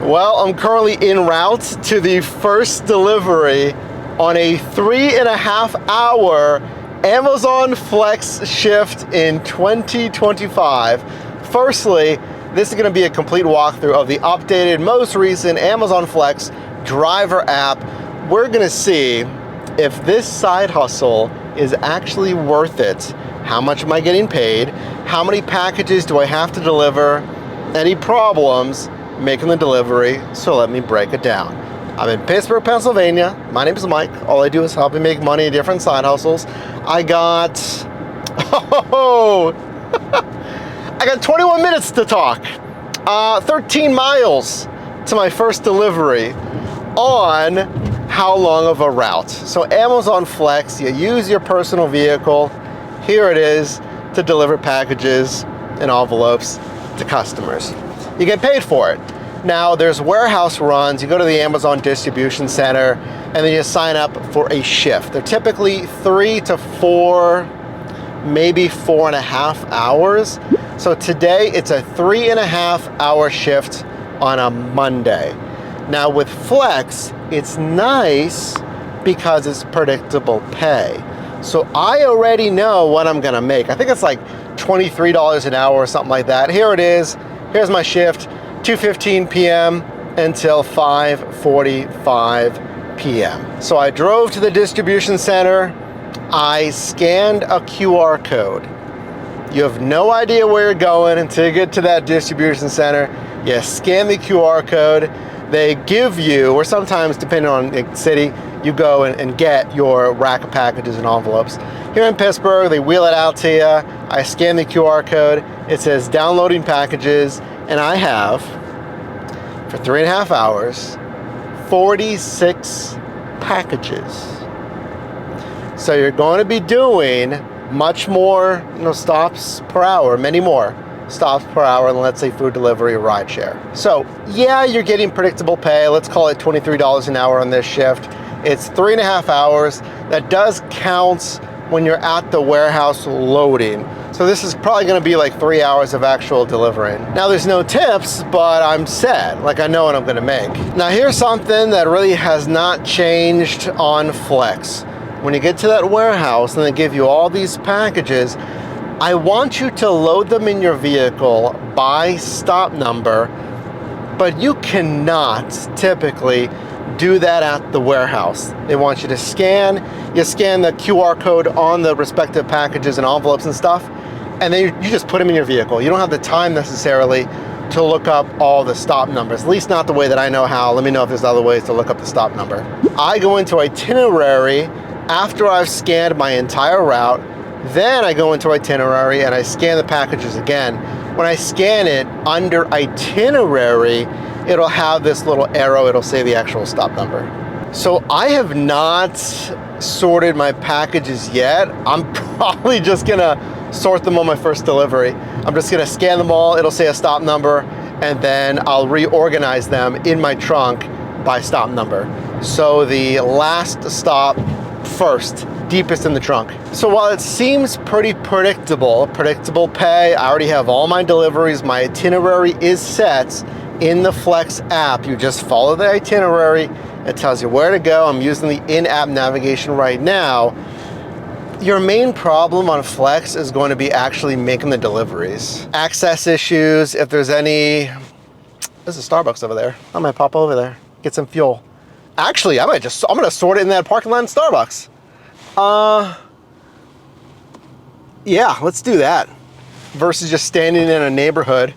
Well, I'm currently en route to the first delivery on a 3.5 hour Amazon Flex shift in 2025. Firstly, this is going to be a complete walkthrough of the updated, most recent Amazon Flex driver app. We're going to see if this side hustle is actually worth it. How much am I getting paid? How many packages do I have to deliver? Any problems making the delivery? So let me break it down. I'm in Pittsburgh, Pennsylvania. My name is Mike. All I do is help you make money in different side hustles. I got 21 minutes to talk. 13 miles to my first delivery on how long of a route. So Amazon Flex, you use your personal vehicle. Here it is to deliver packages and envelopes to customers. You get paid for it. Now there's warehouse runs. You go to the Amazon distribution center and then you sign up for a shift. They're typically 3 to 4, maybe 4.5 hours. So today it's a 3.5 hour shift on a Monday. Now with Flex, it's nice because it's predictable pay. So I already know what I'm gonna make. I think it's like $23 an hour or something like that. Here it is. Here's my shift, 2:15 p.m. until 5:45 p.m. So I drove to the distribution center. I scanned a QR code. You have no idea where you're going until you get to that distribution center. You scan the QR code. They give you, or sometimes depending on the city, you go and get your rack of packages and envelopes. Here in Pittsburgh, they wheel it out to you. I scan the QR code. It says downloading packages, and I have, for 3.5 hours, 46 packages. So you're going to be doing much more, stops per hour, many more stops per hour than, let's say, food delivery or ride share. So yeah, you're getting predictable pay. Let's call it $23 an hour on this shift. It's 3.5 hours. That does count when you're at the warehouse loading. So this is probably gonna be like 3 hours of actual delivering. Now there's no tips, but I'm set. Like I know what I'm gonna make. Now here's something that really has not changed on Flex. When you get to that warehouse and they give you all these packages, I want you to load them in your vehicle by stop number, but you cannot typically do that at the warehouse. They want you to scan. You scan the QR code on the respective packages and envelopes and stuff, and then you just put them in your vehicle. You don't have the time necessarily to look up all the stop numbers, at least not the way that I know how. Let me know if there's other ways to look up the stop number. I go into itinerary after I've scanned my entire route. Then I go into itinerary and I scan the packages again. When I scan it under itinerary, it'll have this little arrow. It'll say the actual stop number. So I have not sorted my packages yet. I'm probably just gonna sort them on my first delivery. I'm just gonna scan them all. It'll say a stop number, and then I'll reorganize them in my trunk by stop number. So the last stop first, deepest in the trunk. So while it seems pretty predictable pay, I already have all my deliveries, my itinerary is set in the Flex app. You just follow the itinerary, it tells you where to go. I'm using the in-app navigation right now. Your main problem on Flex is going to be actually making the deliveries. Access issues, if there's any, there's a Starbucks over there. I might pop over there, get some fuel. Actually, I'm gonna sort it in that parking lot in Starbucks. Yeah, let's do that. Versus just standing in a neighborhood,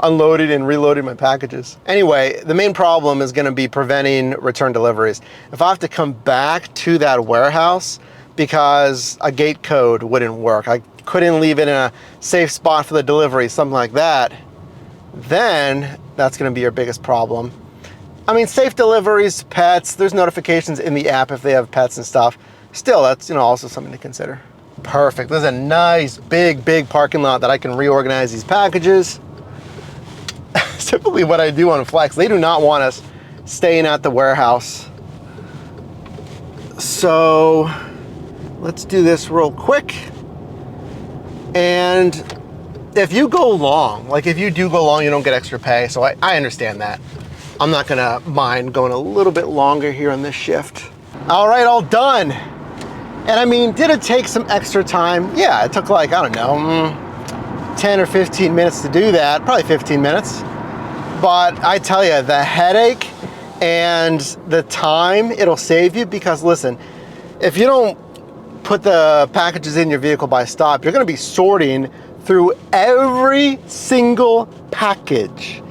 unloading and reloading my packages. Anyway, the main problem is gonna be preventing return deliveries. If I have to come back to that warehouse because a gate code wouldn't work, I couldn't leave it in a safe spot for the delivery, something like that, then that's gonna be your biggest problem. I mean, safe deliveries, pets, there's notifications in the app if they have pets and stuff. Still, that's also something to consider. Perfect. There's a nice big parking lot that I can reorganize these packages. Typically what I do on Flex, they do not want us staying at the warehouse. So let's do this real quick. And if you go long, like if you do go long, you don't get extra pay. So I understand that. I'm not gonna mind going a little bit longer here on this shift. All right, all done. And I mean, did it take some extra time? Yeah, it took like, I don't know, 10 or 15 minutes to do that, probably 15 minutes. But I tell you, the headache and the time it'll save you, because listen, if you don't put the packages in your vehicle by stop, you're gonna be sorting through every single package.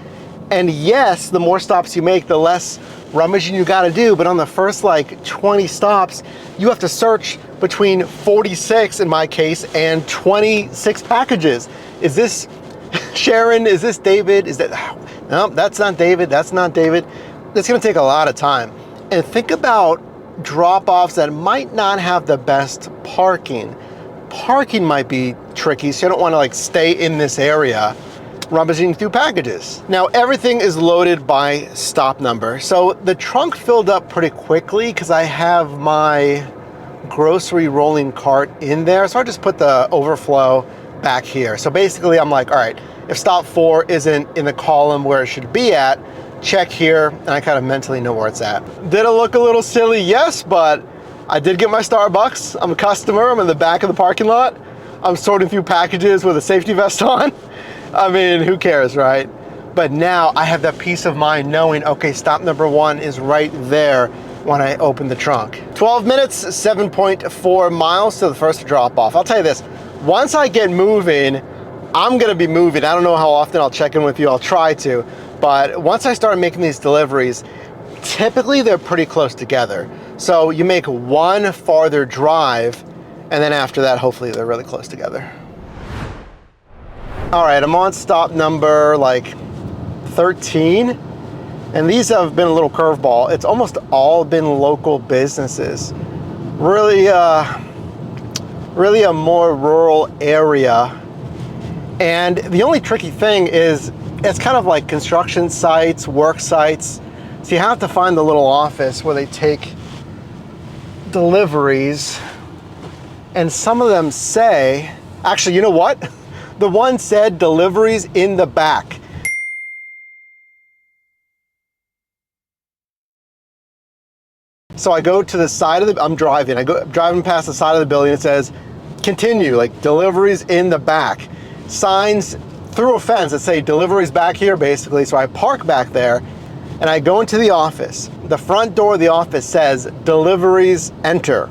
And yes, the more stops you make, the less rummaging you gotta do, but on the first like 20 stops, you have to search between 46, in my case, and 26 packages. Is this Sharon? Is this David? Is that, no, that's not David, that's not David. It's gonna take a lot of time. And think about drop-offs that might not have the best parking. Parking might be tricky, so you don't wanna like stay in this area rummaging through packages. Now everything is loaded by stop number. So the trunk filled up pretty quickly because I have my grocery rolling cart in there. So I just put the overflow back here. So basically I'm like, all right, if stop 4 isn't in the column where it should be at, check here, and I kind of mentally know where it's at. Did it look a little silly? Yes, but I did get my Starbucks. I'm a customer, I'm in the back of the parking lot. I'm sorting through packages with a safety vest on. I mean, who cares, right? But now I have that peace of mind knowing, okay, stop number 1 is right there when I open the trunk. 12 minutes, 7.4 miles to the first drop off. I'll tell you this, once I get moving, I'm gonna be moving. I don't know how often I'll check in with you, I'll try to, but once I start making these deliveries, typically they're pretty close together. So you make one farther drive, and then after that, hopefully they're really close together. All right, I'm on stop number like 13, and these have been a little curveball. It's almost all been local businesses. Really a more rural area. And the only tricky thing is it's kind of like construction sites, work sites. So you have to find the little office where they take deliveries. And some of them say, actually, you know what? The one said deliveries in the back. So I go to the side of the, I'm driving past the side of the building. It says, continue, like deliveries in the back. Signs through a fence that say deliveries back here, basically. So I park back there and I go into the office. The front door of the office says deliveries enter.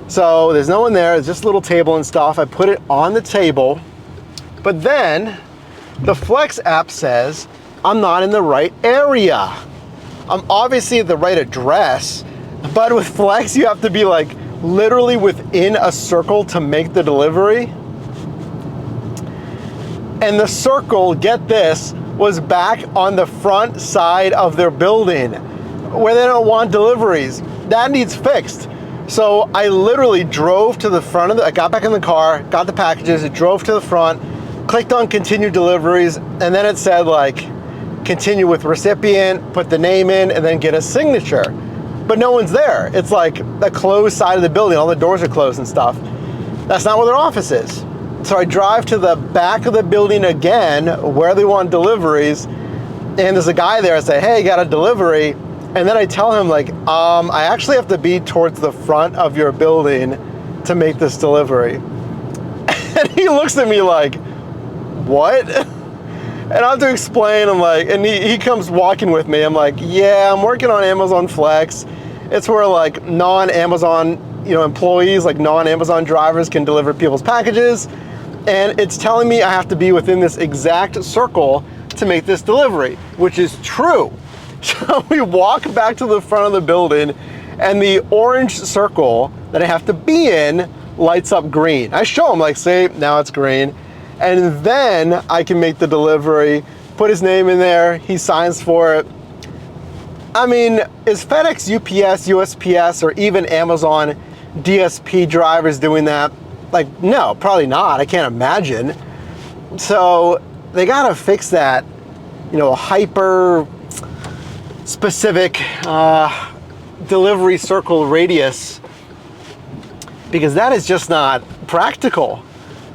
So there's no one there, it's just a little table and stuff. I put it on the table. But then the Flex app says I'm not in the right area. I'm obviously at the right address, but with Flex you have to be like literally within a circle to make the delivery. And the circle, get this, was back on the front side of their building where they don't want deliveries. That needs fixed. So I literally drove to the front of I got back in the car, got the packages, it drove to the front, clicked on continue deliveries, and then it said like, continue with recipient, put the name in, and then get a signature. But no one's there. It's like a closed side of the building, all the doors are closed and stuff. That's not where their office is. So I drive to the back of the building again, where they want deliveries, and there's a guy there, I say, hey, got a delivery, and then I tell him like, I actually have to be towards the front of your building to make this delivery. And he looks at me like, what? And I have to explain, I'm like, and he comes walking with me. I'm like, yeah, I'm working on Amazon Flex. It's where like non-Amazon, employees, like non-Amazon drivers can deliver people's packages. And it's telling me I have to be within this exact circle to make this delivery, which is true. So we walk back to the front of the building and the orange circle that I have to be in lights up green. I show him like, see, now it's green. And then I can make the delivery, put his name in there, he signs for it. I mean, is FedEx, UPS, USPS, or even Amazon DSP drivers doing that? Like, no, probably not, I can't imagine. So they gotta fix that, hyper specific delivery circle radius, because that is just not practical.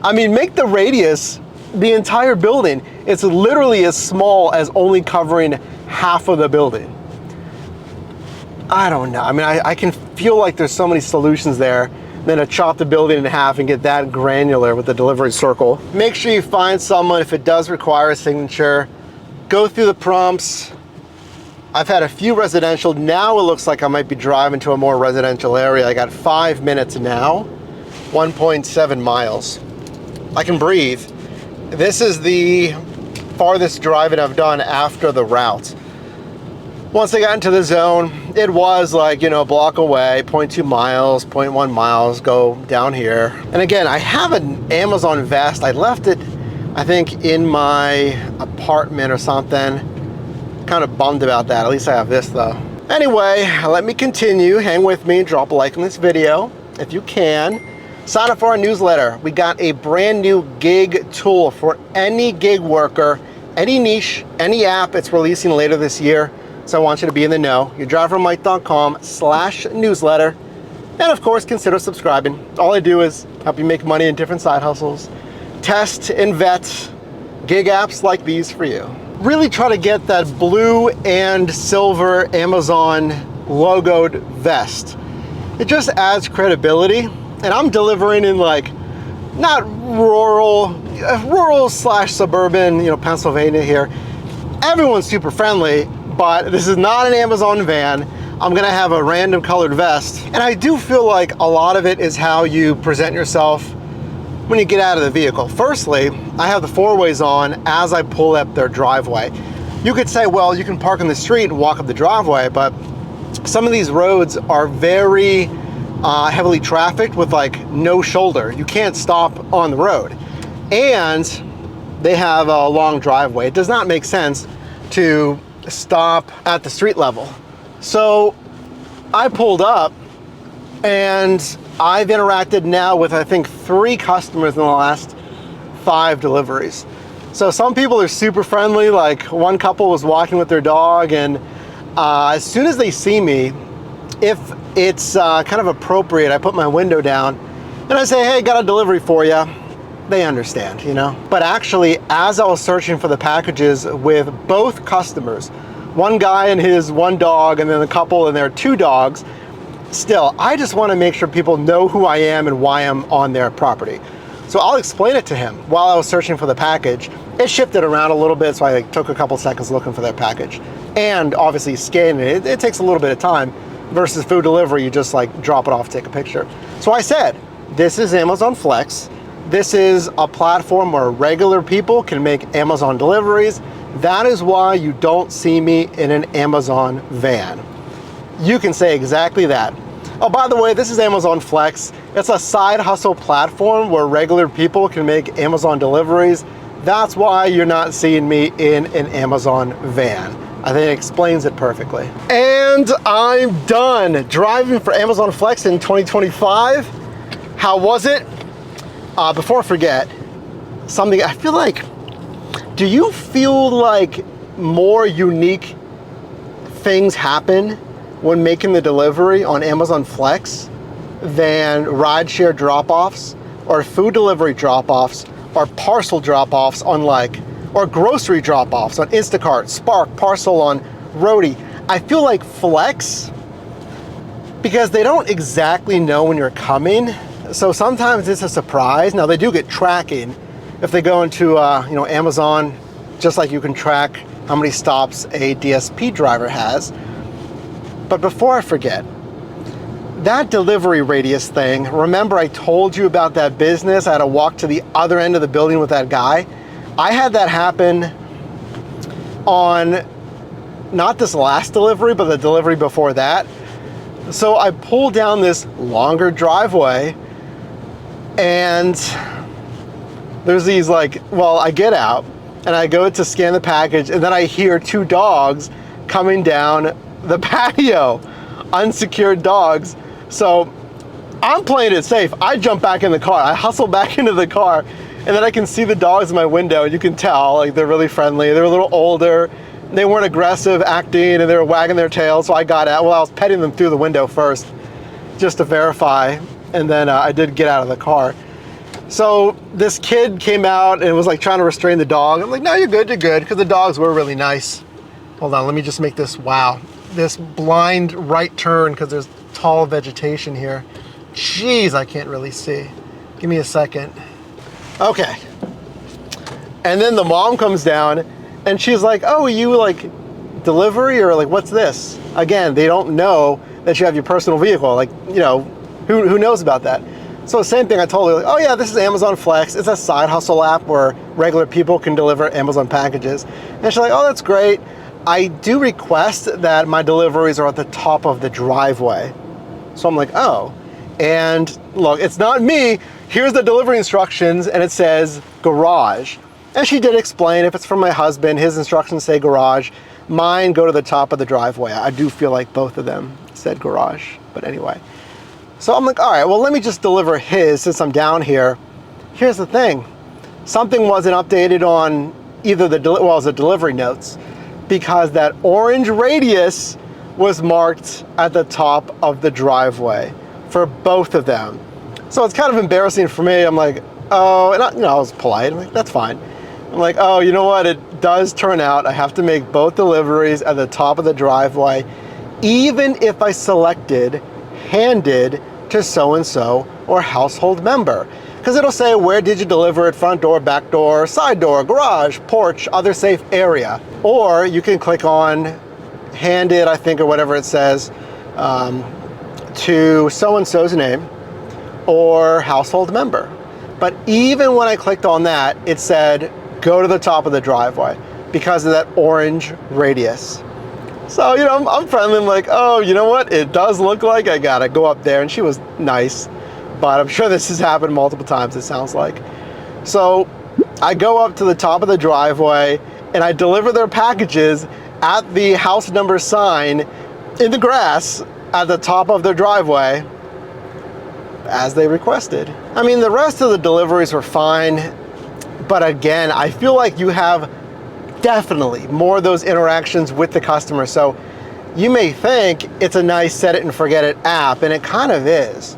I mean, make the radius the entire building. It's literally as small as only covering half of the building. I don't know. I mean, I can feel like there's so many solutions there. Then to chop the building in half and get that granular with the delivery circle. Make sure you find someone if it does require a signature. Go through the prompts. I've had a few residential. Now it looks like I might be driving to a more residential area. I got 5 minutes now, 1.7 miles. I can breathe. This is the farthest driving I've done after the route. Once I got into the zone, it was like, you know, a block away, 0.2 miles, 0.1 miles, go down here. And again, I have an Amazon vest. I left it, I think, in my apartment or something. Kind of bummed about that. At least I have this though. Anyway, let me continue. Hang with me, drop a like on this video if you can. Sign up for our newsletter. We got a brand new gig tool for any gig worker, any niche, any app. It's releasing later this year. So I want you to be in the know. yourdrivermike.com/newsletter. And of course, consider subscribing. All I do is help you make money in different side hustles, test and vet gig apps like these for you. Really try to get that blue and silver Amazon logoed vest. It just adds credibility. And I'm delivering in like, not rural/suburban, you know, Pennsylvania here. Everyone's super friendly. But this is not an Amazon van. I'm gonna have a random colored vest. And I do feel like a lot of it is how you present yourself when you get out of the vehicle. Firstly, I have the four-ways on as I pull up their driveway. You could say, well, you can park in the street and walk up the driveway, but some of these roads are very heavily trafficked with like no shoulder. You can't stop on the road. And they have a long driveway. It does not make sense to stop at the street level. So I pulled up and I've interacted now with, I think, 3 customers in the last 5 deliveries. So some people are super friendly. Like one couple was walking with their dog, and as soon as they see me, if it's kind of appropriate, I put my window down and I say, hey, got a delivery for you. They understand, you know? But actually, as I was searching for the packages with both customers, one guy and his 1 dog, and then a couple and their 2 dogs, still, I just want to make sure people know who I am and why I'm on their property. So I'll explain it to him while I was searching for the package. It shifted around a little bit, so I took a couple seconds looking for that package. And obviously scanning it, it takes a little bit of time versus food delivery, you just like drop it off, take a picture. So I said, this is Amazon Flex. This is a platform where regular people can make Amazon deliveries. That is why you don't see me in an Amazon van. You can say exactly that. Oh, by the way, this is Amazon Flex. It's a side hustle platform where regular people can make Amazon deliveries. That's why you're not seeing me in an Amazon van. I think it explains it perfectly. And I'm done driving for Amazon Flex in 2025. How was it? Before I forget, something I feel like, do you feel like more unique things happen when making the delivery on Amazon Flex than rideshare drop-offs or food delivery drop-offs or parcel drop-offs on like, or grocery drop-offs on Instacart, Spark, Parcel on Roadie? I feel like Flex, because they don't exactly know when you're coming, so sometimes it's a surprise. Now they do get tracking if they go into you know, Amazon, just like you can track how many stops a DSP driver has. But before I forget, that delivery radius thing, remember I told you about that business? I had to walk to the other end of the building with that guy. I had that happen on not this last delivery, but the delivery before that. So I pulled down this longer driveway, and there's these like, well, I get out and I go to scan the package, and then I hear 2 dogs coming down the patio, unsecured dogs. So I'm playing it safe. I jump back in the car. I hustle back into the car, and then I can see the dogs in my window, and you can tell like they're really friendly. They're a little older. They weren't aggressive acting, and they were wagging their tails. So I got out. Well, I was petting them through the window first just to verify, and then I did get out of the car. So this kid came out and was like trying to restrain the dog. I'm like, no, you're good, because the dogs were really nice. Hold on, let me just make this, wow, this blind right turn because there's tall vegetation here. Jeez, I can't really see. Give me a second. Okay. And then the mom comes down and she's like, oh, you like delivery or like, what's this? Again, they don't know that you have your personal vehicle. Like, you know, who knows about that? So the same thing I told her, like, oh yeah, this is Amazon Flex. It's a side hustle app where regular people can deliver Amazon packages. And she's like, oh, that's great. I do request that my deliveries are at the top of the driveway. So I'm like, oh. And look, it's not me. Here's the delivery instructions and it says garage. And she did explain if it's from my husband, his instructions say garage. Mine go to the top of the driveway. I do feel like both of them said garage, but anyway. So I'm like, all right, well, let me just deliver his since I'm down here. Here's the thing. Something wasn't updated on either the delivery notes because that orange radius was marked at the top of the driveway for both of them. So it's kind of embarrassing for me. I'm like, oh, and I was polite. I'm like, that's fine. I'm like, oh, you know what? It does turn out I have to make both deliveries at the top of the driveway, even if I selected handed to so-and-so or household member. Because it'll say, where did you deliver it? Front door, back door, side door, garage, porch, other safe area. Or you can click on handed, I think, or whatever it says, to so-and-so's name or household member. But even when I clicked on that, it said, go to the top of the driveway because of that orange radius. So, you know, I'm friendly. I'm like, oh, you know what? It does look like I gotta go up there. And she was nice, but I'm sure this has happened multiple times, it sounds like. So I go up to the top of the driveway and I deliver their packages at the house number sign in the grass at the top of their driveway as they requested. I mean, the rest of the deliveries were fine, but again, I feel like you have definitely more of those interactions with the customer. So you may think it's a nice set it and forget it app, and it kind of is.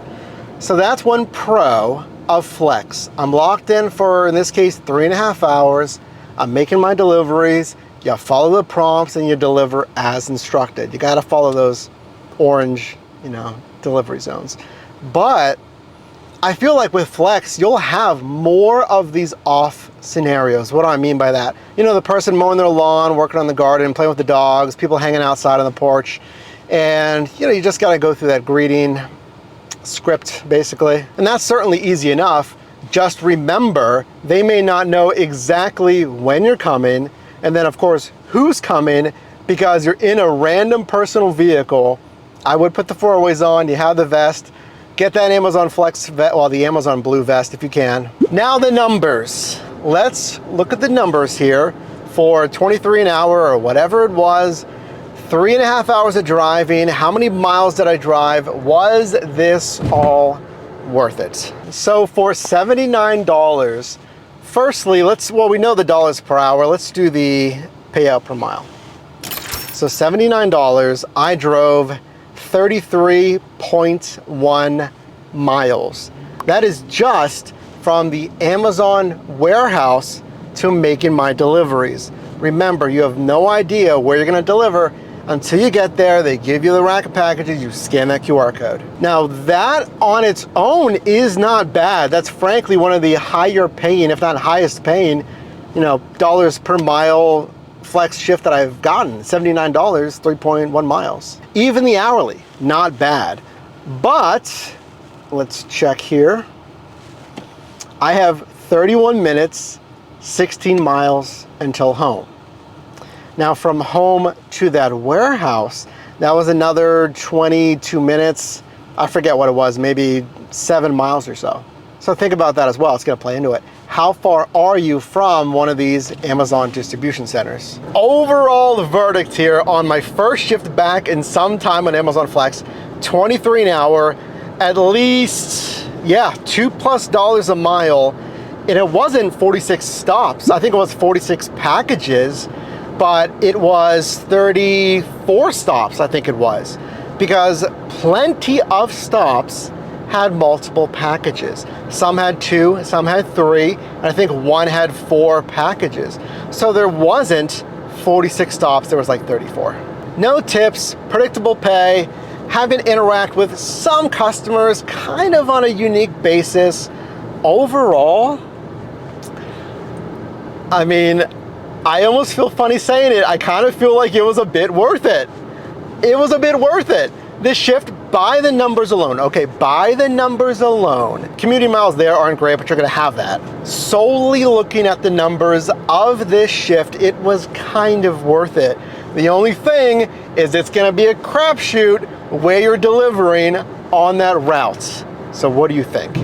So that's one pro of Flex. I'm locked in for, in this case, 3.5 hours. I'm making my deliveries. You follow the prompts and you deliver as instructed. You gotta follow those orange, you know, delivery zones. But I feel like with Flex, you'll have more of these off scenarios. What do I mean by that? You know, the person mowing their lawn, working on the garden, playing with the dogs, people hanging outside on the porch. And, you know, you just got to go through that greeting script, basically. And that's certainly easy enough. Just remember, they may not know exactly when you're coming, and then, of course, who's coming, because you're in a random personal vehicle. I would put the four-ways on, you have the vest. Get that Amazon Flex vest, well, the Amazon Blue vest if you can. Now the numbers. Let's look at the numbers here for 23 an hour or whatever it was. 3.5 hours of driving. How many miles did I drive? Was this all worth it? So for $79, firstly, well, we know the dollars per hour. Let's do the payout per mile. So $79, I drove 33.1 miles. That is just from the Amazon warehouse to making my deliveries. Remember, you have no idea where you're gonna deliver until you get there. They give you the rack of packages, you scan that QR code. Now that on its own is not bad. That's frankly one of the higher paying, if not highest paying, you know, dollars per mile Flex shift that I've gotten. $79, 3.1 miles. Even the hourly, not bad. But let's check here. I have 31 minutes, 16 miles until home. Now from home to that warehouse, that was another 22 minutes. I forget what it was, maybe 7 miles or so. So think about that as well, it's gonna play into it. How far are you from one of these Amazon distribution centers? Overall, the verdict here on my first shift back in some time on Amazon Flex, 23 an hour, at least, yeah, $2+ a mile. And it wasn't 46 stops. I think it was 46 packages, but it was 34 stops, I think it was. Because plenty of stops had multiple packages. Some had 2, some had 3, and I think one had 4 packages. So there wasn't 46 stops, there was like 34. No tips, predictable pay, having to interact with some customers kind of on a unique basis. Overall, I mean, I almost feel funny saying it. I kind of feel like it was a bit worth it. It was a bit worth it. This shift, by the numbers alone, okay, by the numbers alone, commuting miles there aren't great, but you're gonna have that. Solely looking at the numbers of this shift, it was kind of worth it. The only thing is it's gonna be a crapshoot where you're delivering on that route. So what do you think?